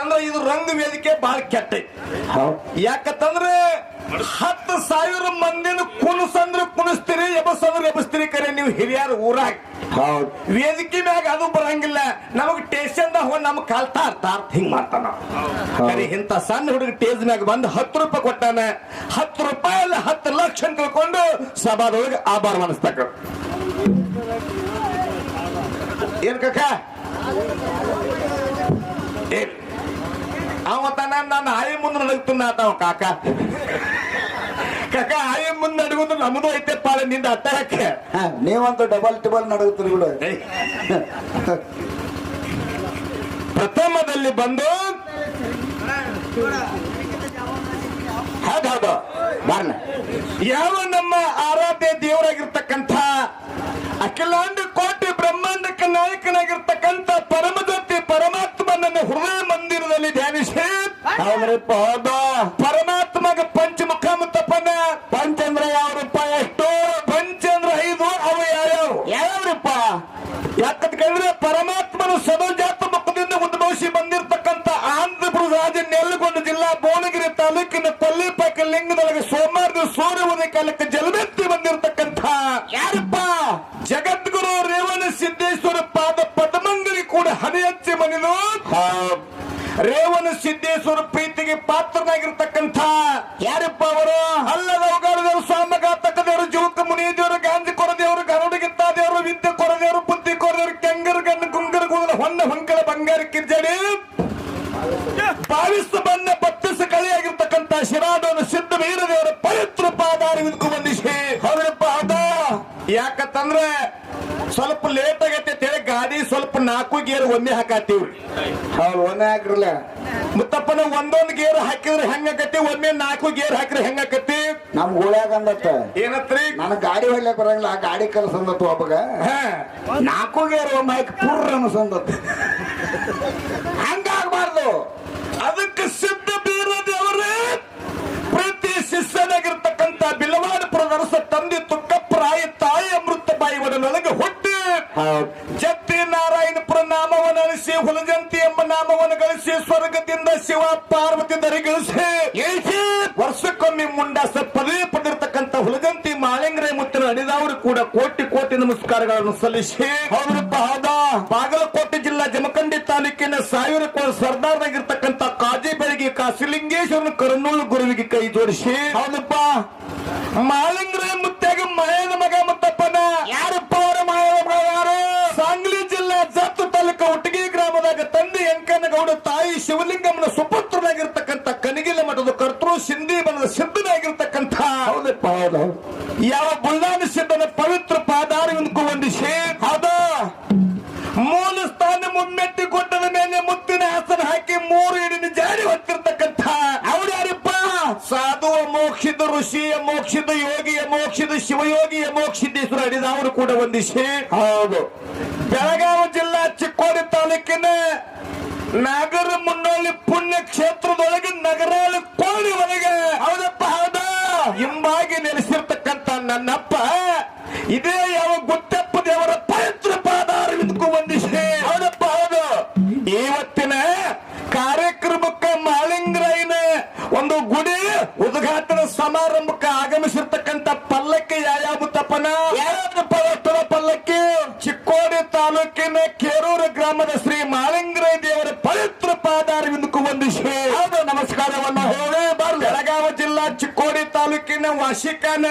ಅಂದ್ರೆ ಇದು ರಂಗ ವೇದಿಕೆ ಬಹಳ ಕೆಟ್ಟ. ಯಾಕಂದ್ರೆ 10,000 ಮಂದಿನ ಕುಣಸಂದ್ರೆ ಕುಣಿಸ್ತೀರಿ, ಎಬಸಂದ್ರೆ ಎಬಸ್ತೀರಿ. ಕರೆ ನೀವು ಹಿರಿಯರು ಊರಾಗ ವೇದಿಕೆ ಮ್ಯಾಗ ಅದು ಬರಂಗಿಲ್ಲ. ನಮಗ್ ಟೇಷನ್ ನಮ್ ಕಾಲ್ತಾರ ಹಿಂಗ್ ಮಾಡ್ತಾನ. ಕರೆ ಇಂತ ಸಣ್ಣ ಹುಡುಗ ಟೇಜ್ ಮ್ಯಾಗ ಬಂದು 10 ರೂಪಾಯಿ ಕೊಟ್ಟಾನ. 10 ರೂಪಾಯಿ ಅಲ್ಲ 10 ಲಕ್ಷ ಅಂತ ತಿಳ್ಕೊಂಡು ಸಭಾದೊಳಗೆ ಆಭಾರ ಮನಸ್ತಕ್ಕ. ಏನ್ ಕಕ್ಕ ಅವತನ ನನ್ನ ಆಯಿ ಮುಂದೆ ನಡಗ್ತುನ್ನ ಆತವ ಕಾಕ. ಕಾಕ ಆಯಿ ಮುಂದೆ ನಡಗುದು ನಮ್ದು ಐತೆ ಪಾಳೆ ನಿಂದ ಅಟ್ಟಕ್ಕೆ. ನೀವಂತೂ ಡಬಲ್ ಟಿಬಲ್ ನಡಗುತ್ತೀರಿ ಬಿಡು. ಪ್ರಥಮದಲ್ಲಿ ಬಂದು ಹೌದೌದು ಬಾರ್ನ ಯಾವ ನಮ್ಮ ಆರಾಧ್ಯ ದೇವರಾಗಿರ್ತಕ್ಕಂಥ ಅಖಿಲಾಂಡ ಕೋಟಿ ಬ್ರಹ್ಮಾಂಡಕ್ಕೆ ನಾಯಕನಾಗಿರ್ತಕ್ಕಂಥ ಪರಮಜ್ಯೋತಿ ಪರಮಾತ್ಮನನ್ನು ಹೃದಯ ಮಂದಿರದಲ್ಲಿ ಧ್ಯಾನಿಸಿ ಪರಮಾತ್ಮಗ ಪಂಚಮುಖ ಮುತ್ತಪ್ಪನ ಪಂಚಂದ್ರ ಯಾವ ರೂಪಾಯಿ ಎಷ್ಟು? ಪಂಚಂದ್ರ 5. ಅವು ಯಾವ್ಯಾವ್ರಪ್ಪ? ಯಾಕಂತ ಕೇಳಿದ್ರೆ ಪರಮಾತ್ಮನ ಸದೋಜಾತ ಮುಖದಿಂದ ಉದ್ಭವಿಸಿ ಬಂದಿರತಕ್ಕಂಥ ಆಂಧ್ರಪ್ರದೇಶ ರಾಜ್ಯ ನೆಲಗೊಂಡ ಜಿಲ್ಲಾ ಭುವನಗಿರಿ ತಾಲೂಕಿನ ಕೊಲ್ಲಿಪಾಕ ಲಿಂಗದೊಳಗೆ ಸೋಮವಾರದ ಸೂರ್ಯ ಉದಯ ಕಾಲಕ್ಕೆ ಜಲವೆತ್ತಿ ಬಂದಿರತಕ್ಕಂಥ ಯಾರಪ್ಪ? ಜಗದ್ಗುರು ರೇವಣ ಸಿದ್ದೇಶ್ವರ ಪಾದ ಪದ್ಮಂಗಲಿ ಕೂಡ ಹನಿ ಹಚ್ಚಿ ಮನಿದು ರೇವಣ ಸಿದ್ದೇಶ್ವರ ಪ್ರೀತಿಗೆ ಪಾತ್ರನಾಗಿರ್ತಕ್ಕಂಥ ಯಾರಪ್ಪ ಅವರು? ಅಲ್ಲದ ಅವಗಾರದೇವರು, ಸ್ವಾಮಘಾತಕ ದೇವರು, ಜೀವಕ ಮುನಿ ದೇವರು, ಗಾಂಧಿ ಕೊರದೇವರು, ಗರುಡಗಿತ್ತ ದೇವರು, ವಿದ್ಯೆ ಕೊರದೇವರು, ಬುದ್ಧಿ ಕೊರದೇವರು, ಕೆಂಗರ ಗಣ್ಣ ಗುಂಗರ ಕೂದಲ ಹೊನ್ನ ಹೊಂಕಲ ಬಂಗಾರ ಕಿರ್ಜಡಿ ಬಾವಿಸ ಬಣ್ಣ ಬತ್ತಿಸ ಕಳಿಯಾಗಿರ್ತಕ್ಕಂಥ ಶಿರಾಡೋನ ಸಿದ್ಧ ವೀರ ದೇವರ ಪವಿತ್ರ ಪಾದಾರಿ ವಂದಿಸಿ ಹೌದಪ್ಪ. ಹೌದ ಯಾಕಂತಂದ್ರೆ ಸ್ವಲ್ಪ ಲೇಟ್ ಆಗೈತೆ ಹೇಳಿ ಗಾಡಿ ಸ್ವಲ್ಪ 4 ಗೇರ್ ಒಮ್ಮೆ ಹಾಕಾತೀವ್ರಿ. ಹೌದು, ಒಂದೇ ಹಾಕ್ರಲ್ಲ ಮುತ್ತಪ್ಪನ ಒಂದೊಂದು ಗೇರ್ ಹಾಕಿದ್ರೆ ಹೆಂಗಾಕತಿ, ಒಮ್ಮೆ 4 ಗೇರ್ ಹಾಕಿದ್ರೆ ಹೆಂಗಾಕತಿ? ನಮ್ ಗೋಳ್ಯಾಗ ಅಂದತ್ತ ಏನತ್ರಿ? ನನ್ ಗಾಡಿ ಹೊಡ್ಲಕ್ ಬರಂಗಿಲ್ಲ, ಆ ಗಾಡಿ ಕಲ್ಸಂದತ್ತು ಒಬ್ಬಗ 4 ಗೇರ್ ಒಮ್ಮೆ ಹಾಕಿ ಪುರ್ರ ಅನ್ಸಂದತ್ತ. ಹಂಗಾಗಬಾರ್ದು. ಅದಕ್ಕೆ ಸಿದ್ಧ ಬೀರ ದೇವರೇ ಪ್ರತಿ ಶಿಷ್ಯನಾಗಿರ್ತಕ್ಕಂಥ ಬಿಲವಾಡಪುರದ ಅರಸ ತಂದೆ ತುಕ್ಕಪ್ಪರಾಯ ತಾಯಿ ಅಮೃತ ಬಾಯಿ ಒಡನೊಳಗೆ ಹುಟ್ಟಿ ಜತ್ತಿ ನಾರಾಯಣಪುರ ನಾಮವನ್ನು ಅಳಿಸಿ ಹುಲಜಂತಿ ಎಂಬ ನಾಮವನ್ನು ಗಳಿಸಿ ಸ್ವರ್ಗದಿಂದ ಶಿವ ಪಾರ್ವತಿ ದರಿಗಳಿಸಿ ವರ್ಷಕ್ಕೊಮ್ಮೆ ಮುಂಡಾಸ ಪದವಿ ಪಡೆದಿರ್ತಕ್ಕಂಥ ಹುಲಜಂತಿ ಮಾಳಿಂಗರೇ ಮುತ್ತಿನ ಅಡಿದವರು ಕೂಡ ಕೋಟಿ ಕೋಟಿ ನಮಸ್ಕಾರಗಳನ್ನು ಸಲ್ಲಿಸಿ ಹೌದಪ್ಪ. ಹೌದ ಬಾಗಲಕೋಟೆ ಜಿಲ್ಲಾ ಜಮಖಂಡಿ ತಾಲೂಕಿನ 1000 ಕೋಟಿ ಸರ್ದಾರ್ನಾಗಿರ್ತಕ್ಕಂಥ ಕಾಜಿ ಬೆಳಗ್ಗೆ ಕಾಸಿಲಿಂಗೇಶ್ವರನ ಕರನೂಳು ಗುರುವಿಗೆ ಕೈ ಜೋಡಿಸಿ ಹೌದಪ್ಪ. ಮಾಳಿಂಗರೇ ಮುತ್ತಾಗ ಮಾಯದ ಮಗ ಮುತ್ತಪ್ಪನ ಯಾರಪ್ಪ ಅವರ ಮಾಯದ ಮಗ ಯಾರು? ಸಾಂಗ್ಲಿ ಜಿಲ್ಲಾ ಜತ್ತು ತಾಲೂಕು ಒಟ್ಟಿಗೆ ಗ್ರಾಮದಾಗ ತಂದೆ ಎಂಕನಗೌಡ ತಾಯಿ ಶಿವಲಿಂಗಮ್ಮನ ಸುಪುತ್ರನಾಗಿರ್ತಕ್ಕಂಥ ಕನಗಿಲ ಮಠದ ಕರ್ತೃ ಸಿಂಧಿ ಬನದ ಸಿದ್ಧನಾಗಿರ್ತಕ್ಕಂಥ ಹೌದಪ್ಪ. ಹೌದು ಯಾವ ಬುಲ್ಲಾನ ಸಿದ್ಧನ ಪವಿತ್ರ ಪಾದಾರವಿಂದಕ್ಕೂ ವಂದಿಸಿ ಹೌದ ಮೂಲ ಸ್ಥಾನ ಮುಮ್ಮೆಟ್ಟಿ ಕೊಟ್ಟದ ಮೇಲೆ ಮುತ್ತಿನ ಆಸನ ಹಾಕಿ 3 ಇಡಿನ ಜಾರಿ ಹೊತ್ತಿರ್ತಕ್ಕಂಥ ಅವ್ರು ಯಾರಪ್ಪ? ಸಾಧುವ ಮೋಕ್ಷಿತ ಋಷಿಯ ಮೋಕ್ಷಿತ ಯೋಗಿಯ ಮೋಕ್ಷಿತ ಶಿವಯೋಗಿಯ ಮೋಕ್ಷಿದ್ದೇಶ್ವರ ಅಡಿದವರು ಕೂಡ ವಂದಿಸಿ ಹೌದು. ಬೆಳಗಾವಿ ಜಿಲ್ಲಾ ಚಿಕ್ಕೋಡಿ ತಾಲೂಕಿನ ನಾಗರ ಮುನ್ನಳ್ಳಿ ಪುಣ್ಯ ಕ್ಷೇತ್ರದೊಳಗೆ ನಗರಾಳಿ ಕೋಳಿ ಒಳಗೆ ಹೌದಪ್ಪ. ಹೌದ ಹಿಂಬಾಗಿ ನೆಲೆಸಿರ್ತಕ್ಕಂಥ ನನ್ನಪ್ಪ ಇದೇ ಯಾವ ಗುತ್ತಪ್ಪ ದೇವರ ಪವಿತ್ರ ಪಾದಾರವಿಂದಕ್ಕೂ ವಂದಿಸಿ ಹೌದಪ್ಪ. ಹೌದು ಇವತ್ತಿನ ಕಾರ್ಯಕ್ರಮಕ್ಕೆ ಮಾಳಿಂಗರಾಯನ ಒಂದು ಗುಡಿ ಉದ್ಘಾಟನಾ ಸಮಾರಂಭಕ್ಕೆ ಆಗಮಿಸಿರ್ತಕ್ಕಂಥ ಪಲ್ಲಕ್ಕಿ ಯಾವ ತಪ್ಪನ ಯಾವ್ದಪ್ಪ ಪಲ್ಲಕ್ಕಿ? ಚಿಕ್ಕೋಡಿ ತಾಲೂಕಿನ ಕೇರೂರು ಗ್ರಾಮದ ಶ್ರೀ ಮಾಳಿಂಗರಾಯ ದೇವರ ಪವಿತ್ರ ಪಾದಾರವಿಂದಕ್ಕೂ ವಂದಿಸಿ ಹೌದು ನಮಸ್ಕಾರವನ್ನು ಹೇಳಿ ಬಾರ್ದು. ಬೆಳಗಾವಿ ಜಿಲ್ಲಾ ಚಿಕ್ಕೋಡಿ ತಾಲೂಕಿನ ವಾಸಿಕಾನ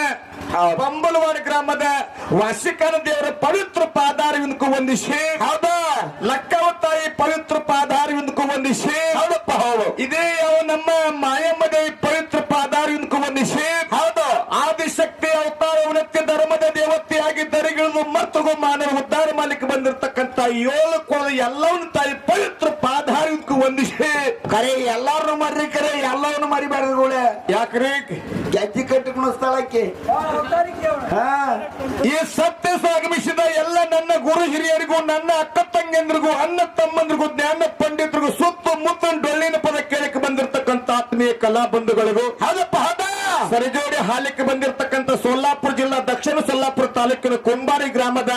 ಬಂಬಲವಾಡ ಗ್ರಾಮದ ವಾಸಿಕಾನ ದೇವರ ಪವಿತ್ರ ಪಾದಾರವಿಂದಕ್ಕೂ ವಂದಿಸಿ ಹೌದ. ಲಕ್ಕವ ತಾಯಿ ಪವಿತ್ರ ಪಾದಾರವಿಂದಕ್ಕೂ ವಂದಿಸಿ ಹೌದಪ್ಪ. ಹೌದು ಇದೇ ಯಾವ ನಮ್ಮ ಮಾಯಮ್ಮ ದೇವಿ ಪವಿತ್ರ ಪಾದಾರವಿಂದಕ್ಕೂ ವಂದಿಸಿ ಹೌದು. ಆದಿಶಕ್ತಿ ಅವತಾರ ಉನ್ನತ ಧರ್ಮದ ದೇವತೆಯಾಗಿ ದರಿಗಿಳಿದು ಮತ್ತೊಂದು ಮಾನವ ಉದ್ಧಾರ ಮಾಡಲಿಕ್ಕೆ ಬಂದಿರತಕ್ಕಂಥ 7 ಕೋದ ಎಲ್ಲವನ್ನ ತಾಯಿ ಪವಿತ್ರ ಪಾದಾರವಿಂದಕ್ಕೂ ವಂದಿಸಿ ಕರೆ ಎಲ್ಲಾರನ್ನು ಮರ್ರಿ, ಕರೆ ಎಲ್ಲವನ್ನು ಮರಿಬೇಡ್ರಿ. ಯಾಕ್ರಿ ಗೆಜ್ಜಿ ಕಟ್ಟಿಕೊಂಡು ಸ್ಥಳಕ್ಕೆ ಈ ಸತ್ಯ ಆಗಮಿಸಿದ ಎಲ್ಲ ನನ್ನ ಗುರು ಹಿರಿಯರಿಗೂ, ನನ್ನ ಅಕ್ಕ ತಂಗಿಯಂದ್ರಿಗೂ, ಅಣ್ಣ ತಮ್ಮಂದ್ರಿಗೂ, ಜ್ಞಾನ ಪಂಡಿತರಿಗೂ, ಸುತ್ತಮುತ್ತ ಡೊಳ್ಳಿನ ಪದ ಕೇಳಕ್ಕೆ ಬಂದಿರತಕ್ಕಂಥ ಆತ್ಮೀಯ ಕಲಾ ಬಂಧುಗಳಿಗೂ ಹೌದಪ್ಪ. ಹೌದ ಸರಿಜೋಡಿ ಹಾಲಿಕ್ಕೆ ಬಂದಿರತಕ್ಕಂಥ ಸೋಲಾಪುರ ಜಿಲ್ಲಾ ದಕ್ಷಿಣ ಸೊಲ್ಲಾಪುರ ತಾಲೂಕಿನ ಕುಂಬಾರಿ ಗ್ರಾಮದ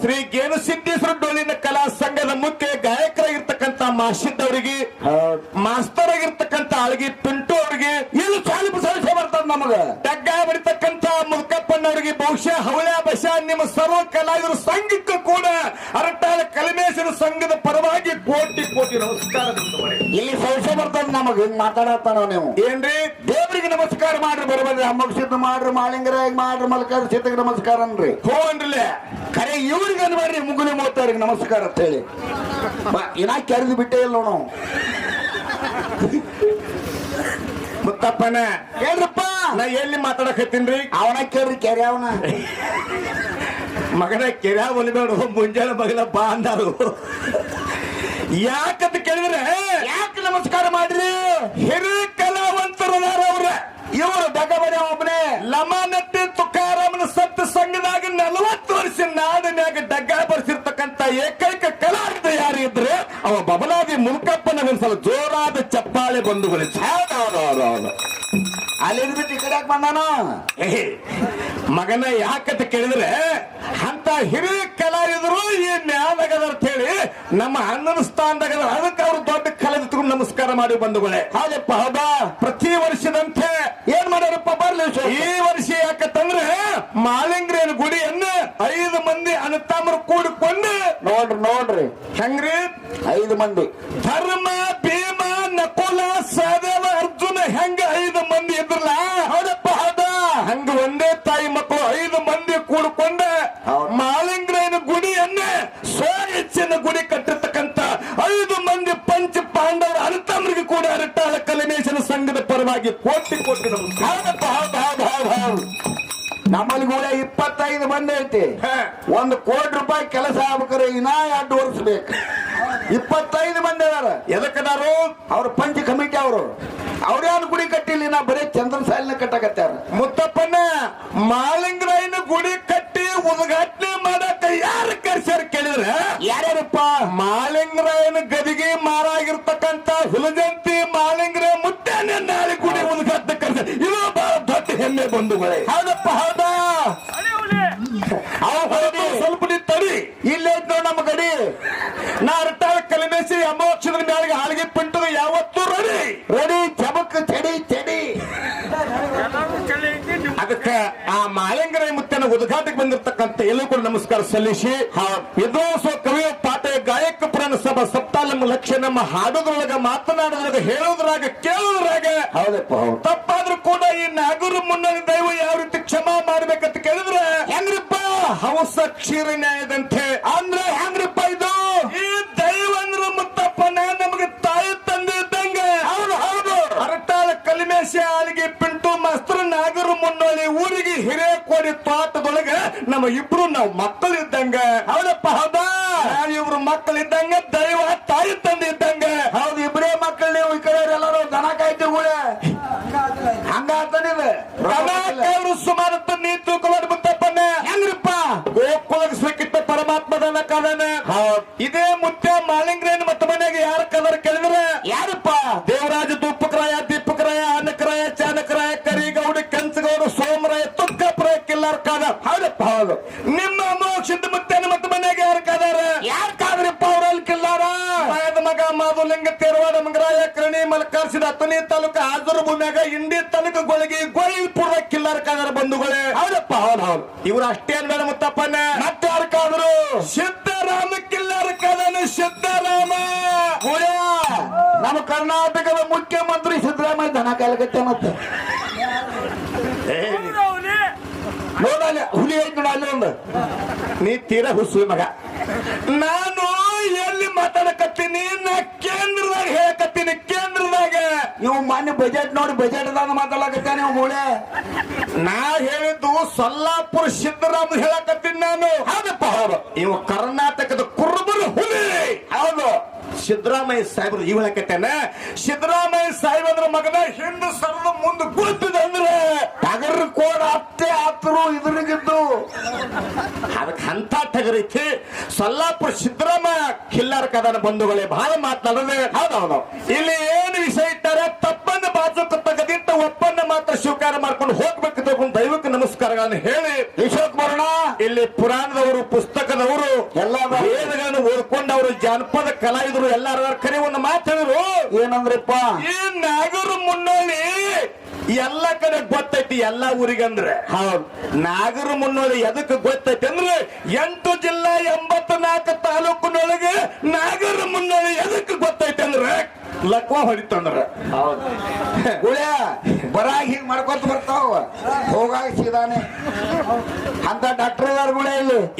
ಶ್ರೀ ಗೇನು ಸಿದ್ದೇಶ್ವರ ಡೊಳ್ಳಿನ ಕಲಾ ಸಂಘದ ಮುಖ್ಯ ಗಾಯಕರಾಗಿರ್ತಕ್ಕಂಥ ಮಾಷಿದ್ ಅವರಿಗೆ, ಹೌದ್. ಮಾಸ್ತರ್ ಆಗಿರ್ತಕ್ಕಂಥ ಆಳ್ಗಿ ಪಿಂಟು ಅವರಿಗೆ, ಇಲ್ಲಿ ಸ್ವಲ್ಪ ಸಂಶಯ ಬರ್ತದ ನಮಗ. ಡಗ್ಗ ಬಡಿತಕ್ಕಂಥ ಮುದುಕಪ್ಪನವರಿಗೆ, ಬಹುಶಃ ಹವಳ ಬಶ ನಿಮ್ಮ ಸರ್ವ ಕಲಾವಿದರ ಸಂಘಕ್ಕೂ ಕೂಡ ಅರಟಾಳ ಕಲಿಮೇಶ್ವರ ಸಂಘದ ಪರವಾಗಿ ಕೋಟಿ ಕೋಟಿ ನಮಸ್ಕಾರ. ಇಲ್ಲಿ ಸಂಶಯ ಬರ್ತದ ನಮಗ. ಹಿಂಗ್ ಮಾತಾಡತ್ತಾನ ನೀವು. ಏನ್ರಿ ದೇವರಿಗೆ ನಮಸ್ಕಾರ ಮಾಡ್ರಿ, ಬರಬರ್ರಿ. ಅಮ್ಮಗ್ ಸಿದ್ಧ ಮಾಡ್ರಿ, ಮಾಳಿಂಗರ ಮಾಡ್ರಿ, ಮಲ್ಕಾರ ಸಿದ್ಧಗೆ ನಮಸ್ಕಾರ ಅನ್ರಿ. ಹೋನ್ರಲ್ಲೇ ಖರೆ ಇವ್ರಿಗೆ ಅನ್ಬಾರ್ರಿ, ಮುಗುಲಿ ಮೂವತ್ತವ್ರಿಗೆ ನಮಸ್ಕಾರ ಅಂತ ಹೇಳಿ. ಇನ್ನ ಕೆರೆದು ಬಿಟ್ಟೇ ಇಲ್ಲ ನಾವು. ಮುತ್ತಪ್ಪನ ಹೇಳ್ರಪ್ಪ, ನಾ ಎಲ್ಲಿ ಮಾತಾಡಕತ್ತೀನ್ರಿ? ಅವನ ಕೇಳ್ರಿ, ಕೆರೆ ಅವನ. ಮಗನ ಕೆರೆ ಒಲಿಬೇಡ, ಮುಂಜಾನೆ ಮಗನ ಬಾ ಅಂದಾರು. ಯಾಕಂತ ಕೇಳಿದ್ರೆ, ಯಾಕೆ ನಮಸ್ಕಾರ ಮಾಡ್ರಿ? ಹಿರಿಯ ಕಲಾವಂತರದಾರ ಅವ್ರ. ಇವರು ದಗಬಡಿ ಒಬ್ಬನೇ ಲಮಾನಟ್ಟಿ ತುಕಾರಾಮನ ಸತ್ಯ ಸಂಘದಾಗ 40 ವರ್ಷ ನಾಡಿನಾಗ ಡಗ್ಗ ಬರ್ಸಿರ್ತಕ್ಕಂಥ ಏಕೈಕ ಕಲಾವಿದ ಯಾರು ಇದ್ರೆ ಅವ ಬಬಲಾದಿ ಮುಲ್ಕಪ್ಪನ ಒಂದ್ಸಲ ಜೋರಾದ ಚಪ್ಪಾಳೆ ಬಂದು ಬರುತ್ತೆ. ಅಲ್ಲಿ ಬಿಟ್ಟು ಈ ಕಡೆ ಯಾಕೆ ಬಂದಾನ? ಮಗನ ಯಾಕಂತ ಕೇಳಿದ್ರೆ, ಅಂತ ಹಿರಿಯ ಕಲಾವಿದರು ಈ ನ್ಯಾಯದಾಗ ಅಂತ ಹೇಳಿ ನಮ್ಮ ಅಣ್ಣನ ಸ್ಥಾನದಾಗ ಅದಕ್ಕೆ ಅವ್ರು ದೊಡ್ಡ ಕಲಾವಿದ ತಗೊಂಡು ನಮಸ್ಕಾರ ಮಾಡಿ ಬಂಧುಗಳೇ. ಹೌದಪ್ಪ, ಹೌದಾ? ಪ್ರತಿ ವರ್ಷದಂತೆ ಏನ್ ಮಾಡ್ಯಾರಪ್ಪ? ಬರ್ಲಿ ಈ ವರ್ಷ ಯಾಕಂತಂದ್ರೆ ಮಾಲಿಂಗ್ರೇನ ಗುಡಿಯನ್ನ 5 ಮಂದಿ ಅಣ್ಣತಮ್ಮರು ಕೂಡಿಕೊಂಡು ನೋಡ್ರಿ ಹೆಂಗ್ರಿ 5 ಮಂದಿ ಧರ್ಮ, ಭೀಮ, ನಕುಲ, ಸಹದೇವ, ಅರ್ಜುನ ಹೆಂಗ 5 ಮಂದಿ ಇದ್ರಲ್ಲ, ಹೌದಪ್ಪ, ಹೌದಾ? ಹಂಗ ಒಂದೇ ತಾಯಿ ಮಕ್ಕಳು 5 ಮಂದಿ ಕೂಡಿಕೊಂಡ ಹೌದು. ಮಾಲಿಂಗ್ರೇನ ಗುಡಿಯನ್ನ ಸ್ವಇಚ್ಛೆನ ಗುಡಿ ಕಟ್ಟಿರ್ತಕ್ಕಂಥ 5 ಮಂದಿ ಪಂಚ ಪಾಂಡವರ ಅಣ್ಣತಮ್ಮರಿಗೆ ಕೂಡ ಅರಟಾಳ ಕಲಿಮೇಶನ ಸಂಘದ ಪರವಾಗಿ ಕೋಟಿ ಕೋಟಿ ನಮಸ್ಕಾರ. ಹೌದಪ್ಪ, ಹೌದು. ನಮ್ಮಲ್ಲಿ ಕೂಡ 25 ಮಂದಿ ಐತಿ. 1 ಕೋಟಿ ರೂಪಾಯಿ ಕೆಲಸ ಆಗ್ಬೇಕಾರೆ ಇನ್ನ 2 ವರ್ಷ ಬೇಕು. 25 ಮಂದಿ ಅದಾರ. ಎದಕ್ಕದಾರು? ಅವ್ರ ಪಂಚ ಕಮಿಟಿ ಅವರು. ಅವ್ರ್ಯಾನು ಗುಡಿ ಕಟ್ಟಿಲ್ಲ, ನಾ ಬರೀ ಚಂದ್ರನ ಸಾಲಿನ ಕಟ್ಟಕತ್ತಾರ. ಮುತ್ತಪ್ಪನ ಮಾಲಿಂಗರಾಯನ ಗುಡಿ ಕಟ್ಟಿ ಉದ್ಘಾಟನೆ ಮಾಡಕ ಯಾರು ಕರ್ಸ್ಯಾರ ಕೇಳಿದ್ರೆ, ಯಾರ್ಯಾರಪ್ಪ? ಮಾಲಿಂಗರಾಯನ ಗದಿಗೆ ಮಾರಾಗಿರ್ತಕ್ಕಂಥ ಹುಲಜಂತಿ ಮಾಲಿಂಗರಾಯ ಮುತ್ತಾನೆ ನಾಳೆ ಗುಡಿ ಉದ್ಘಾಟನೆ ಕರ್ಸ. ಇದು ಬಹಳ ದೊಡ್ಡ ಹೆಮ್ಮೆ ಬಂಧುಗಳೇ. ಹೌದಪ್ಪ, ಹೌದಾ? ಸ್ವಲ್ಪ ತಡಿ, ಇಲ್ಲೇ ನೋಡ್ ನಮ್ಮ ಗಡಿ. ನಾ ಅರಟಾಳ ಕಲಿಮೇಸಿ ಅಮೋಕ್ಷದ ಮ್ಯಾಲಿಗೆ ಹಾಲಿಗೆ ಪಿಂಟದ ಯಾವತ್ತೂ ರೆಡಿ ಚಬಕ್ ಚಡಿ. ಅದಕ್ಕೆ ಆ ಮಾಲಿಂಗರಾಯ ಮುತ್ತನ ಉದ್ಘಾಟನೆಗೆ ಬಂದಿರತಕ್ಕಂಥ ಎಲ್ಲರೂ ಕೂಡ ನಮಸ್ಕಾರ ಸಲ್ಲಿಸಿ, ವಿದ್ವಾಂಸ ಕವಿಯ ಪಾಠ ಗಾಯಕ ಪುರಾಣ ಸಭಾ ಸಪ್ತಾಲಮ್ಮ ಲಕ್ಷ್ಯ ನಮ್ಮ ಹಾಡೋದ್ರೊಳಗ, ಮಾತನಾಡೋದ್ರಾಗ, ಹೇಳೋದ್ರಾಗ, ಕೇಳೋದ್ರಾಗ ಹೌದಪ್ಪ, ಹೌದು. ತಪ್ಪಾದ್ರೂ ಕೂಡ ಈ ನಾಗೂರು ಮುನ್ನಡೆ ದೈವ ಯಾವ ರೀತಿ ಕ್ಷಮಾ ಮಾಡ್ಬೇಕಂತ ಕೇಳಿದ್ರೆ, ಹೆಂಗ್ರಿಪ್ಪ? ಹವಸ ಕ್ಷೀರ ನ್ಯಾಯದಂತೆ. ಅಂದ್ರೆ ಹೆಂಗ್ರಿಪ್ಪ ಇದು? ಈ ದೈವ ಅಂದ್ರ ಮುತ್ತಪ್ಪನ ನಮಗೆ ತಾಯಿ ತಂದೆ ಇದ್ದಂಗ. ಹೌದು. ಅರಟಾಳ ಕಲಿಮೇಶಿ ಆಳಿಗೆ ಪಿಂಟು ಮಾಸ್ತರ್ ನಾಗರು ಮುನ್ನೋಳಿ ಊರಿಗೆ ಹಿರೇಕೋಡಿ ತೋಟದೊಳಗ ನಮ್ಮ ಇಬ್ರು ನಾವು ಮಕ್ಕಳಿದ್ದಂಗ. ಹೌದಪ್ಪ, ಹೌದಾ? ನಾವಿಬ್ರು ಮಕ್ಕಳಿದ್ದಂಗ, ದೈವ ತಾಯಿ ತಂದೆ ಇದ್ದಂಗ. ಹೌದು, ಇಬ್ಬರೇ ಮಕ್ಕಳು. ನೀವು ಈ ಕಡೆ ಎಲ್ಲರೂ ದನ ಕಾಯ್ತೀವಿ ಕೂಡ ಹಂಗಾಗ್ತಾನಿದೆ. ಅವರು ಸುಮಾರು ನೀ ತಿಳ್ಕೊಳ್ಳೋದು ಮುತ್ತಪ್ಪನ ಹೆಂಗ್ರಿಪ್ಪ? ಗೋಕುಲಕ್ಕೆ ಸಿಕ್ಕಿತ್ತ ಪರಮಾತ್ಮದನ್ನ ಕದನ. ಇದೇ ಮುತ್ಯ ಮಾಲಿಂಗ್ರೇನ್ ಮತ್ತ ಮನೆಗೆ ಯಾರ ಕದರ್ ಕೇಳಿದ್ರೆ, ಯಾರಪ್ಪ? ದೇವರಾಜ ತುಪ್ಪಕರಾಯ, ದೀಪಕರಾಯ, ಅನ್ನಕರಾಯ, ಚಾನಕರಾಯ, ಕರಿಗೌಡ, ಕಂಚಗೌಡ, ಸೋಮರಾಯ, ತುಕ್ಕಪುರ, ಕಿಲ್ಲರ್ ಕಾದ. ಹೌದಪ್ಪ, ಹೌದು. ನಿಮ್ಮ ಮೋಕ್ಷದ ಮುತ್ತನ ಮತ್ತ ಮನೆಗೆ ಯಾರು ಕಾದಾರ? ಯಾರು ಕಾದ್ರಿಪ್ಪ? ಅವ್ರಲ್ಲಿ ಕಿಲ್ಲಾರ ಮಾಯದ ಮಗ ಮಾಧುಲಿಂಗ, ತೇರವಾಡ, ಮಂಗರಾಯ, ಕರಣಿ, ಮಲಕಾರ್ಸಿದ, ಹತ್ತನೇ ತಾಲೂಕು ಹಾಜರು ಭೂಮಿಯಾಗ ಇಂಡಿ ತಾಲೂಕು ಗೋಳಿಪುರದ ಕಿಲ್ಲರ್ ಕಾದಾರ ಬಂಧುಗಳೇ. ಹೌದಪ್ಪ, ಹೌದು. ಇವ್ರು ಅಷ್ಟೇ ಅನ್ಬೇಡ ಮುತ್ತಪ್ಪನ, ಮತ್ತೆ ಯಾರು ಕಾದ್ರು? ಸಿದ್ದರಾಮ ಕಿಲ್ಲರ್ ಕಾದಾನ. ಸಿದ್ದರಾಮ ನಮ್ಮ ಕರ್ನಾಟಕದ ಮುಖ್ಯಮಂತ್ರಿ ಸಿದ್ದರಾಮಯ್ಯ ದನ ಕಾಯಲಕತ್ತೆ. ಮತ್ತೆ ನೋಡಲ್ಲ, ಹುಲಿ ಐತಿ ನೋಡ ಅಲ್ಲಿ ಒಂದು. ನೀ ತೀರಾ ಹುಸು ಮಗ. ನಾನು ಎಲ್ಲಿ ಮಾತಾಡಕತ್ತೀನಿ? ನಾ ಕೇಂದ್ರದಾಗ ಹೇಳಕತ್ತೀನಿ. ಕೇಂದ್ರದಾಗ ಇವು ಮಾನ್ಯ ಬಜೆಟ್ ನೋಡಿ ಬಜೆಟ್ ಮಾತಾಡಕತ್ತ ನೀವು ಮೂಳೆ. ನಾ ಹೇಳಿದ್ದು ಸೊಲ್ಲಾಪುರ ಸಿದ್ದರಾಮ ಹೇಳಕತ್ತೀನಿ ನಾನು. ಹೌದಪ್ಪ, ಹೌದು. ಇವ ಕರ್ನಾಟಕದ ಕುರುಬರ ಹುಲಿ. ಹೌದು. ಸಿದ್ದರಾಮಯ್ಯ ಸಾಹೇಬ್ರು ಇವ್ ಹೇಳಕತ್ತೇನ. ಸಿದ್ದರಾಮಯ್ಯ ಸಾಹೇಬ್ರ ಮಗನ ಹಿಂದೆ ಸರದ ಮುಂದೆ ಕೂತಿದೆ ಅಂದ್ರೆ ಟಗರ್ ಕೋಡ್ ಅಷ್ಟೇ ಆತರು ಇದ್ರಿಗಿದ್ದು. ಅದಕ್ಕೆ ಅಂತ ಟಗರೈತಿ. ಸೊಲ್ಲಾಪುರ ಸಿದ್ದರಾಮ ಕಿಲ್ಲರ್ ಕದನ ಬಂಧುಗಳೇ, ಬಹಳ ಮಾತನಾಡದೆ. ಹೌದೌದು. ಇಲ್ಲಿ ಏನು ವಿಷಯ ಇಟ್ಟಾರೆ, ತಪ್ಪನ್ನ ಬಾಜುಕ ತಗದಿಟ್ಟ ಒಪ್ಪನ್ನ ಮಾತ್ರ ಸ್ವೀಕಾರ ಮಾಡ್ಕೊಂಡು ಹೋಗ್ಬೇಕು. ದೈವಕ್ಕೆ ನಮಸ್ಕಾರಗಳನ್ನು ಹೇಳಿ ವಿಷಯಕ್ಕೆ ಬರೋಣ. ಇಲ್ಲಿ ಪುರಾಣದವರು, ಪುಸ್ತಕದವರು ಎಲ್ಲ ಅದ. ವೇದಗಳನ್ನು ಓದ್ಕೊಂಡು ಅವರು ಜಾನಪದ ಕಲಾವಿದರು ಎಲ್ಲಾರ ಕರೆ ಒಂದು ಮಾತಾಡಿದ್ರು. ಏನಂದ್ರಪ್ಪ? ಈ ನಾಗರ ಮುನ್ನೋಳಿ ಎಲ್ಲ ಕಡೆ ಗೊತ್ತೈತಿ, ಎಲ್ಲ ಊರಿಗಂದ್ರೆ. ಹೌದು. ನಾಗರ ಮುನ್ನೋಳಿ ಎದಕ್ಕೆ ಗೊತ್ತೈತಿ ಅಂದ್ರೆ 8 ಜಿಲ್ಲಾ 84 ತಾಲೂಕಿನೊಳಗೆ ನಾಗರ ಮುನ್ನೋಳಿ ಎದಕ್ಕೆ ಗೊತ್ತೈತಿ ಅಂದ್ರೆ ಲಕ್ವ ಹೊಡಿತಂದ್ರ. ಗುಳ್ಯ ಬರಾಗ ಹಿಂಗ್ ಮಾಡ್ಕೊತ ಬರ್ತಾವ, ಹೋಗಾಗ ಸೀದಾನೆ ಅಂತ ಡಾಕ್ಟರ್ ಇದಾರ ಗುಳ್ಯ.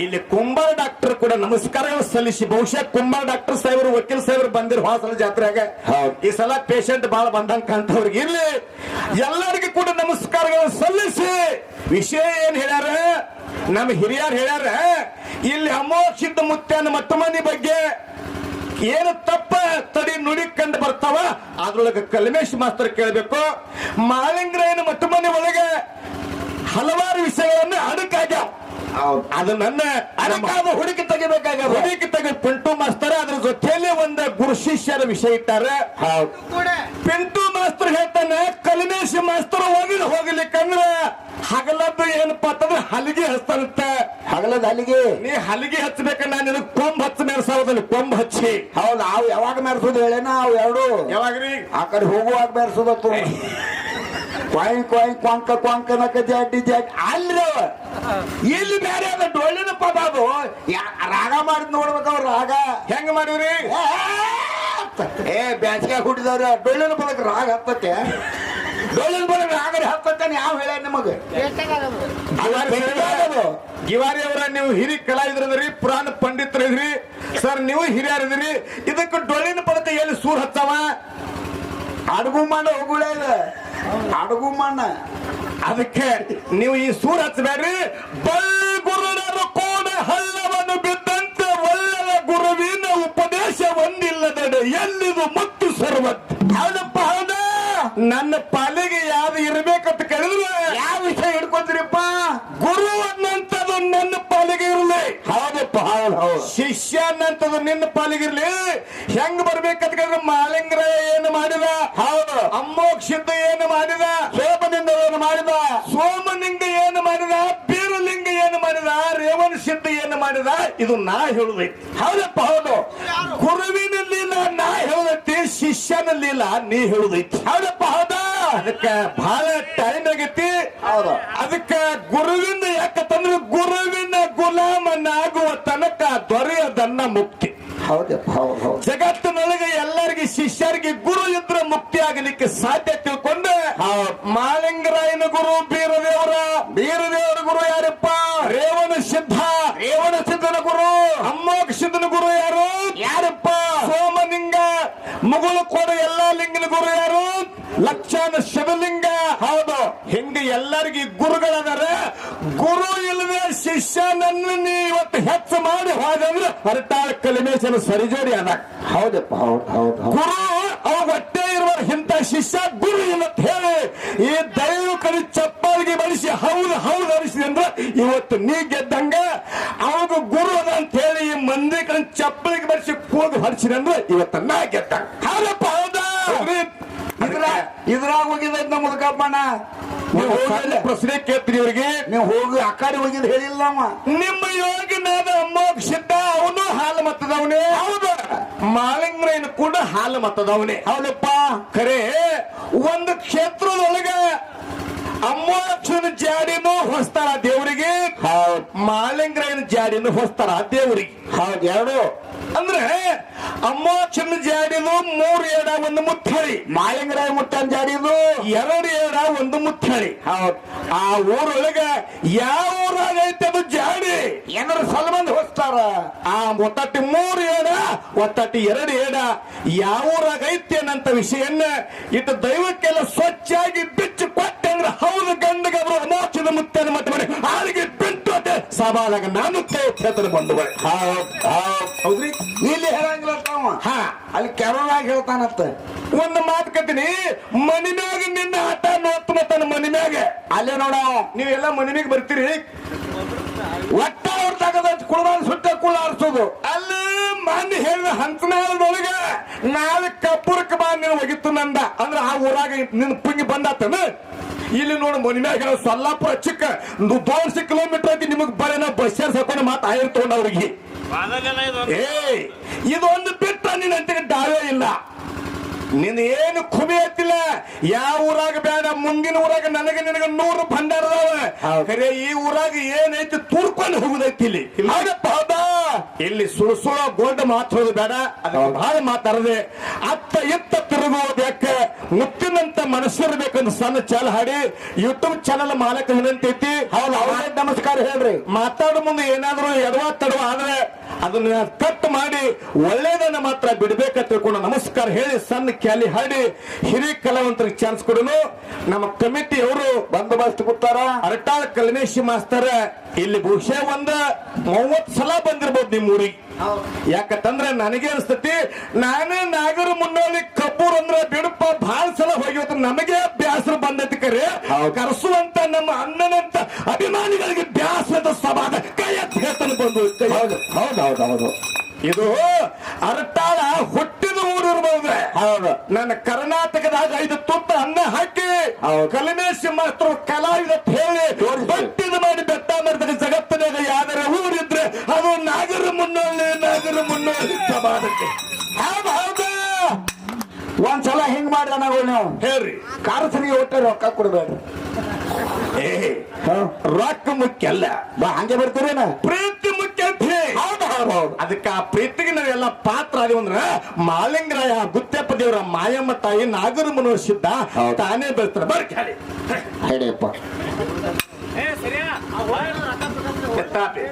ಇಲ್ಲಿ ಕುಂಬಾರ ಡಾಕ್ಟರ್ ಕೂಡ ನಮಸ್ಕಾರಗಳು ಸಲ್ಲಿಸಿ, ಬಹುಶಃ ಕುಂಬಾರ ಡಾಕ್ಟರ್ ಸಾಹೇಬರು ವಕೀಲ್ ಸಾಹೇಬರು ಬಂದಿರು ಹಾಸನ ಜಾತ್ರೆಗೆ. ಈ ಸಲ ಪೇಷಂಟ್ ಬಹಳ ಬಂದಂಗ ಕಾಣ್ತವ್ರಿಗೆ ಇಲ್ಲಿ ಎಲ್ಲರಿಗೂ ಕೂಡ ನಮಸ್ಕಾರಗಳು ಸಲ್ಲಿಸಿ, ವಿಷಯ ಏನ್ ಹೇಳ್ಯಾರ ನಮ್ಮ ಹಿರಿಯರು ಹೇಳ್ಯಾರ, ಇಲ್ಲಿ ಅಮೋಕ್ಷಿತ ಮುತ್ಯಾನ ಮತ್ತ ಮನಿ ಬಗ್ಗೆ ಏನು ತಪ್ಪ ತಡಿ ನುಡಿ ಕಂಡು ಬರ್ತಾವ ಅದ್ರೊಳಗೆ ಕಲ್ಮೇಶ್ ಮಾಸ್ತರ್ ಕೇಳಬೇಕು. ಮಾಲಿಂಗರಾಯನ ಮತ್ತ ಮನೆ ಒಳಗೆ ಹಲವಾರು ವಿಷಯಗಳನ್ನು ಅಡಕಾಗ್ಯಾವ. ಅದು ನನ್ನ ಅಡಕಾದ ಹುಡುಕಿ ತೆಗಿಬೇಕಾಗ ಹುಡುಕಿ ತೆಗಿ ಪಿಂಟು ಮಾಸ್ತರ್ ಅದ್ರ ಜೊತೆಯಲ್ಲಿ ಒಂದು ಗುರು ಶಿಷ್ಯರ ವಿಷಯ ಇಟ್ಟಾರೆ. ಪಿಂಟು ಮಾಸ್ತರ್ ಹೇಳ್ತಾನೆ ಕಲ್ಮೇಶ್ ಮಾಸ್ತರ್ ಹೋಗ್ಲಿಕ್ಕಂದ್ರ ಹಗಲದ್ದು ಏನಪ್ಪಾ ಅಂತಂದ್ರೆ ಹಲಿಗೆ ಹಚ್ತಾನಂತೆ. ಹಗಲದ ಹಲಿಗೆ ನೀ ಹಲಿಗೆ ಹಚ್ಚಬೇಕಂದ್ರೆ ನಾನು ಕೊಂಬ್ ಹಚ್ಚ ಮೆರೆಸೋದಲ್ಲಿ ಕೊಂಬ್ ಹಚ್ಚಿ. ಹೌದು. ಅವು ಯಾವಾಗ ಮೆರೆಸೋದು ಹೇಳೇನ? ಅವು ಎರಡು ಯಾವಾಗ್ರಿ ಆ ಕಡೆ ಹೋಗುವಾಗ ಮೆರೆಸೋದತ್ತು. ಕ್ವಾಯ್ ಕ್ವಾಯ್ ಕ್ವಾಂಕ ಕ್ವಾಂಕನಕ ಜಾಟಿ ಜಾಟಿ ಅಲ್ರಿ ಇಲ್ಲಿ ಬೇರೆ ಅದ ಡೊಳ್ಳಿನ ಪದ. ಅದು ರಾಗ ಮಾಡಿದ್ ನೋಡ್ಬೇಕು. ಅವ್ರ ರಾಗ ಹೆಂಗ ಮಾಡಿವ್ರಿ? ಬ್ಯಾಸಿಗೆ ಹುಟ್ಟಿದವ್ರ ಡೊಳ್ಳಿನ ಪದಕ್ಕೆ ರಾಗ ಹತ್ತತ್ತೆ. ಡೊಳ್ಳಿನ ಪದಕ್ಕೆ ರಾಗ ಹತ್ತತ್ತೆ ಯಾವ ಹೇಳ ನಿಮಗೆ? ಗಿವಾರಿ ಅವರ ನೀವು ಹಿರಿ ಕಲಾವಿದ್ರದ್ರಿ, ಪುರಾಣ ಪಂಡಿತರಿದ್ರಿ ಸರ್, ನೀವು ಹಿರಿಯರಿದ್ರಿ. ಇದಕ್ಕೆ ಡೊಳ್ಳಿನ ಪದಕ ಎಲ್ಲಿ ಸೂರ್ ಹಚ್ಚವ? ಅಡುಗು ಮಣ್ಣ ಹೋಗುಳ ಇದೆ, ಅಡುಗು ಮಣ್ಣ. ಅದಕ್ಕೆ ನೀವು ಈ ಸೂರ್ ಹಚ್ಚಬೇಡ್ರಿ. ಬಳ್ಳಿ ಗುರುಡರು ಕೂಡ ಹಳ್ಳವನ್ನು ಬಿದ್ದಂತೆ ಒಳ್ಳೆಯ ಗುರುವಿನ ಉಪದೇಶ ಒಂದಿಲ್ಲದಡೆ ಎಲ್ಲಿದು ಮುತ್ತು ಸರ್ವತ್. ಹೌದಪ್ಪ, ಹೌದ. ನನ್ನ ಪಾಲಿಗೆ ಯಾವ್ದು ಇರ್ಬೇಕಂತ ಕೇಳಿದ್ರೆ ಯಾವ ವಿಷಯ ಹಿಡ್ಕೊಂತೀರಿಪ್ಪ? ಗುರು ಅನ್ನಂತದ್ದು ನನ್ನ ಪಾಲಿಗೆ ಇರಲಿ. ಹೌದಪ್ಪ, ಹೌದು ಹೌದು. ಶಿಷ್ಯ ಅನ್ನಂತದ್ದು ನಿನ್ನ ಪಾಲಿಗಿರ್ಲಿ. ಹೆಂಗ್ ಬರ್ಬೇಕಂತ ಕೇಳಿದ್ರೆ ಮಾಲಿಂಗರಾಯ ಏನು ಮಾಡಿದ? ಹೌದು. ಅಮೋಕ್ಷಿತ ಏನು ಮಾಡಿದ? ಸೋಮನಿಂದ ಏನು ಮಾಡಿದ? ಸೋಮನಿಂದ ಏನು ಮಾಡಿದ? ಬೀರಲಿಂಗ ಏನು ಮಾಡಿದ? ರೇವಣ ಸಿದ್ಧ ಏನು ಮಾಡಿದ? ಇದು ನಾ ಹೇಳುದೈತಿ. ಹೌದಪ್ಪ, ಹೌದು. ಗುರುವಿನಲ್ಲಿ ನಾ ಹೇಳುದೈತಿ, ಶಿಷ್ಯನಲ್ಲಿ ನೀ ಹೇಳುದೈತಿ. ಹೌದಪ್ಪ, ಹೌದಾ. ಅದಕ್ಕೆ ಬಹಳ ಟೈಮ್ ಆಗೈತಿ. ಹೌದು. ಅದಕ್ಕೆ ಗುರುವಿನ ಯಾಕಂತಂದ್ರೆ ಗುರುವಿನ ಗುಲಾಮನಾಗುವ ತನಕ ದೊರೆಯದನ್ನ ಮುಕ್ತಿ. ಹೌದಪ್ಪ, ಹೌದು ಹೌದು. ಜಗತ್ತಿನೊಳಗೆ ಎಲ್ಲರಿಗೆ ಶಿಷ್ಯರಿಗೆ ಗುರು ಇದ್ರೆ ಮುಕ್ತಿ ಆಗಲಿಕ್ಕೆ ಸಾಧ್ಯ ತಿಳ್ಕೊಂಡು ಮಾಲಿಂಗರಾಯನ ಗುರು ಬೀರದೇವರ. ಬೀರದೇವರ ಗುರು ಯಾರಪ್ಪ? ರೇವಣ ಸಿದ್ಧ. ರೇವಣ ಸಿದ್ಧನ ಗುರು. ಅಮೋಕ್ಷಿತನ ಗುರು ಯಾರು? ಯಾರಪ್ಪ? ಸೋಮಲಿಂಗ. ಮುಗುಳು ಕೊಡ ಎಲ್ಲಾ ಲಿಂಗನ ಗುರು ಯಾರು? ಲಕ್ಷಾನ ಶಿವಲಿಂಗ. ಹೌದು. ಹಿಂಗೆ ಎಲ್ಲರಿಗೆ ಗುರುಗಳದಾರ. ಗುರು ಇಲ್ಲದೆ ಶಿಷ್ಯನನ್ನು ನೀ ಇವತ್ತು ಹೆಚ್ಚು ಮಾಡಿ ಹೋದಂದ್ರೆ ಹೊರಟಾಳ ಕಲಿಮೇಶನ ಸರಿಜೋಡಿ ಅದ. ಹೌದಪ್ಪ, ಹೌದು ಹೌದು. ಗುರು ಅವ ಹೊಟ್ಟೆ ಇರುವ ಇಂಥ ಶಿಷ್ಯ ಗುರು ಇಲ್ಲ ಹೇಳಿ ಈ ದೈವ ಕಡೆ ಚಪ್ಪಾಳಿಗೆ ಬಳಸಿ ಹೌದು ಹೌದು ಅನಿಸಿದೆ ಅಂದ್ರೆ ಇವತ್ತು ನೀ ಗೆದ್ದಂಗ. ಅವಾಗ ಗುರು ಅದ ಅಂತ ಹೇಳಿ ಈ ಮಂದಿ ಕಡೆ ಚಪ್ಪಲಿಗೆ ಬಳಸಿ ಕೂಗು ಹರಿಸಿದೆ ಅಂದ್ರೆ ಇವತ್ತು ನಾ ಗೆದ್ದಂಗ. ಹೌದಪ್ಪ, ಹೌದಾ. ಇದ್ರಾಗ ಹೋಗಿದ್ದ ನಮ್ಮ ಮುದುಕಪ್ಪಣ್ಣ. ನೀವು ಹೋಗಿ ಪ್ರಶ್ನೆ ಕೇಳ್ತೀರಿ ಇವರಿಗೆ. ನೀವು ಹೋಗಿ ಆ ಕಡೆ ಹೋಗಿದ್ ಹೇಳಿಲ್ಲ ಅವ. ನಿಮ್ಮ ಯೋಗಿನಾದ ಅಮೋಕ್ಷಿದ್ದ ಅವನು ಹಾಲು ಮತ್ತದವನೇ. ಹೌದು. ಮಾಲಿಂಗರಾಯನು ಕೂಡ ಹಾಲು ಮತ್ತದವನೇ. ಹೌದಪ್ಪ, ಖರೆ ಒಂದು ಕ್ಷೇತ್ರದೊಳಗ ಅಮೋಕ್ಷನ ಜಾಡಿನೂ ಹೊಸ್ತಾರ ದೇವರಿಗೆ, ಮಾಲಿಂಗರಾಯನ ಜಾಡಿನೂ ಹೊಸ್ತಾರ ದೇವರಿಗೆ. ಹೌದು, ಎರಡು. ಅಂದ್ರೆ ಅಮೋಕ್ಷನ ಜಾಡಿದು 3 ಏಡ 1 ಮುತ್ತಳಿ. ಮಾಲಿಂಗರಾಯ ಮುತ್ತನ್ ಜಾಡಿದು 2 ಏಡ 1 ಮುತ್ತಳಿ. ಹೌದು. ಆ ಊರೊಳಗ ಯಾವ ಊರಾಗೈತೆ ಅದು ಜಾಡಿ ಏನಾರ ಸಲ್ಮಂದ್ ಹೊಸ್ತಾರ. ಆ ಒತ್ತಟ್ಟಿ 3 ಏಡ ಒತ್ತಟ್ಟಿ 2 ಏಡ ಯಾವ ಊರಾಗೈತೆ ಅನ್ನಂತ ವಿಷಯನ್ನ ಇಟ್ಟು ದೈವಕ್ಕೆಲ್ಲ ಸ್ವಚ್ಛಾಗಿ ಬಿಚ್ಚು ಕೊಟ್ಟೆ ಅಂದ್ರೆ ಹೌದು ಗಂಡಗಬ್ರು ಅಮೋಕ್ಷದ ಮುತ್ತನ ಮತ್ತೆ ಮನೆ ಹಾಲಿಗೆ ಬಿಟ್ಟು ಅದೇ ಸಭಾದಾಗ ನಾನು ಕ್ಷೇತ್ರ ಬಂದು. ಹೌದ್ರಿ. ಇಲ್ಲಿ ಹೇಳಂಗಿಲ್ಲ ತಾವ. ಹಾ, ಅಲ್ಲಿ ಕೆರೋನಾಗ ಹೇಳ್ತಾನತ್ತ. ಒಂದು ಮಾತು ಕತ್ತೀನಿ, ಮನಿ ಮ್ಯಾಗ ನಿನ್ನ ಆಟ ನೋಡ್ತಾನ ತನ್ನ ಮನಿ ಮ್ಯಾಗ. ಅಲ್ಲೇ ನೋಡ, ನೀವೆಲ್ಲ ಮನಿ ಮ್ಯಾಗ ಬರ್ತೀರಿ. ಒಟ್ಟ ಅವ್ರ ತಗದ ಕುಳದಾನ ಸುಟ್ಟ ಕುಳ ಆರಿಸೋದು. ಅಲ್ಲಿ ಮಂದಿ ಹೇಳಿದ ಹಂತನಾಳದೊಳಗ ನಾಳೆ ಕಬ್ಬುರಕ್ಕೆ ಬಾ ನೀನು ಒಗಿತು ನಂದ ಅಂದ್ರೆ ಆ ಊರಾಗ ನಿನ್ ಪುಂಗಿ ಬಂದಾತನ ಇಲ್ಲಿ ನೋಡು ಮನಿಮ್ಯಾಗ ಸೊಲ್ಲಾಪುರ ಚಿಕ್ಕ 200 ಕಿಲೋಮೀಟರ್ ಐತಿ ನಿಮಗ್ ಬರೇನ ಬಸ್ ಹಾಕೊಂಡು ಮಾತು ಆಯ್ತು ತಗೊಂಡ ಅವ್ರಿಗೆ ಇದೊಂದು ಬಿಟ್ಟ ನಿನ್ನ ಅಂತಿಗೆ ಡಾವೇ ಇಲ್ಲ ನಿನ್ ಏನು ಖುಬಿ ಐತಿಲ್ಲ ಯಾವ ಊರಾಗ ಬೇಡ ಮುಂದಿನ ಊರಾಗ ನನಗೆ 100 ಭಂಡಾರ ಅದಾವ ಖರೆ ಈ ಊರಾಗ ಏನೈತಿ ತೂರ್ಕೊಂಡು ಹೋಗುದೈತಿ ಇಲ್ಲಿ ಹೌದಾ ಇಲ್ಲಿ ಸುಳ್ಳು ಗೋಲ್ಡ್ ಮಾತಾಡೋದು ಬೇಡ ಅದ ಬಹಳ ಮಾತಾಡದೆ ಅತ್ತ ಇತ್ತ ತಿರುಗುವುದು ಯಾಕೆ ಮುತ್ತಿನಂತ ಮನಸ್ಸಿರ್ಬೇಕಂತ ಸಣ್ಣ ಚಾಲ್ ಹಾಡಿ ಯೂಟ್ಯೂಬ್ ಚಾನಲ್ ಮಾಲಕ ವಿನಂತಿ ಹೌದು ಅವ್ರಿಗೆ ನಮಸ್ಕಾರ ಹೇಳ್ರಿ ಮಾತಾಡೋ ಮುಂದೆ ಏನಾದ್ರು ಎಡವ ತಡವ ಆದ್ರೆ ಅದನ್ನ ಕಟ್ ಮಾಡಿ ಒಳ್ಳೇದನ್ನ ಮಾತ್ರ ಬಿಡ್ಬೇಕಂತ ತಿಳ್ಕೊಂಡು ನಮಸ್ಕಾರ ಹೇಳಿ ಸಣ್ಣ ಕ್ಯಾಲಿ ಹಾಡಿ ಹಿರಿಯ ಕಲಾವಂತರಿಗೆ ಚಾನ್ಸ್ ಕೊಡೋನು ನಮ್ಮ ಕಮಿಟಿ ಅವರು ಬಂದೋಬಸ್ತ್ ಕೊಡ್ತಾರ ಅರಟಾಳ ಕಲ್ಮೇಶಿ ಮಾಸ್ತರ ಇಲ್ಲಿ ಬಹುಶಃ 30 ಸಲ ಬಂದಿರ್ಬೋದು ನಿಮ್ಮ ಊರಿಗೆ ಯಾಕಂತಂದ್ರೆ ನನಗೆ ಅನಿಸ್ತತಿ ನಾನೇ ನಾಗರ ಮುನ್ನೋಳಿ ಕಬ್ಬೂರ್ ಅಂದ್ರೆ ಬಿಡಪ್ಪ ಬಹಳ ಸಲ ಹೋಗಿವತ್ತು ನಮಗೆ ಬ್ಯಾಸರ ಬಂದೈತಿ ಕರೆ ಕರೆಸುವಂತ ನಮ್ಮ ಅಣ್ಣನಂತ ಅಭಿಮಾನಿಗಳಿಗೆ ಬ್ಯಾಸರದ ಸಭಾದ ಕೈ ಎತ್ತಿ ಹೇಳ್ತಾನೆ ಬಂದು ಹೌದು ಇದು ಅರಟಾಳ ಹುಟ್ಟಿದ ಊರು ಇರ್ಬೋದು ಹೌದು ನನ್ನ ಕರ್ನಾಟಕದಾಗ 5 ತುತ್ತ ಅನ್ನ ಹಾಕಿ ಕಲ್ಮೇಶಿ ಮಾತ್ರ ಕಲಾವಿದ ಹೇಳಿ ಬಟ್ಟಿದ ಮಾಡಿ ಬೆಟ್ಟ ಮಾಡಿದಾಗ ಜಗತ್ತಿನಾಗ ಯಾವ್ದಾರ ಊರಿದ್ರೆ ಅದು ನಾಗರ ಮುನ್ನೋಳಿ ಸಭಾದಕ್ಕೆ ಹೌದು ಒಂದ್ಸಲ ಹಿಂಗ್ ಮಾಡ್ದ ನಾವು ನೀವು ಹೇಳ್ರಿ ಕಾರ್ಸನಿಗೆ ಒಟ್ಟೆ ರೊಕ್ಕ ಕೊಡ್ಬೇಡ್ರಿ ರೊಕ್ಕ ಮುಖ್ಯ ಅಲ್ಲ ಬಾ ಹಂಗೆ ಬರ್ತೀರೇನ ಪ್ರೀತಿ ಮುಖ್ಯ ಅಂತ ಹೌದು ಅದಕ್ಕೆ ಆ ಪ್ರೀತಿಗೆ ನಾವೆಲ್ಲ ಪಾತ್ರ ಆದಿವ ಅಂದ್ರ ಮಾಲಿಂಗರಾಯ ಗುತ್ತೆಪ್ಪ ದೇವರ ಮಾಯಮ್ಮ ತಾಯಿ ನಾಗರ ಮನೋಸಿದ್ದ ತಾನೇ ಬೆಳ್ತಾರೆ ಬರ್ಕ ಹೇಳಿಯಪ್ಪ ಎತ್ತಾಪಿ